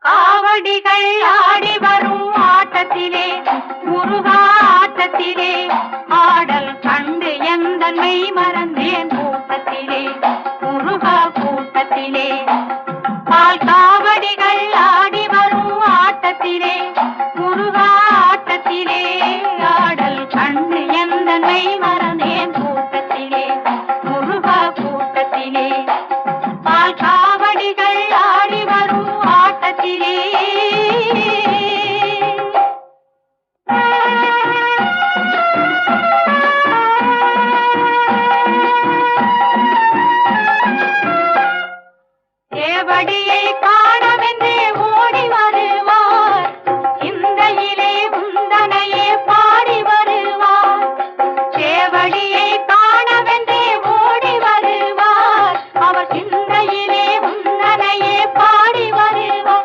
காவடிகள் ஆடி வரும் ஆட்டத்திலே முருகா ஆட்டத்திலே ஆடல் கண்டு எந்தன்மை மறந்தேன் கூட்டத்திலே முருகா கூட்டத்திலே பால் காவடிகள்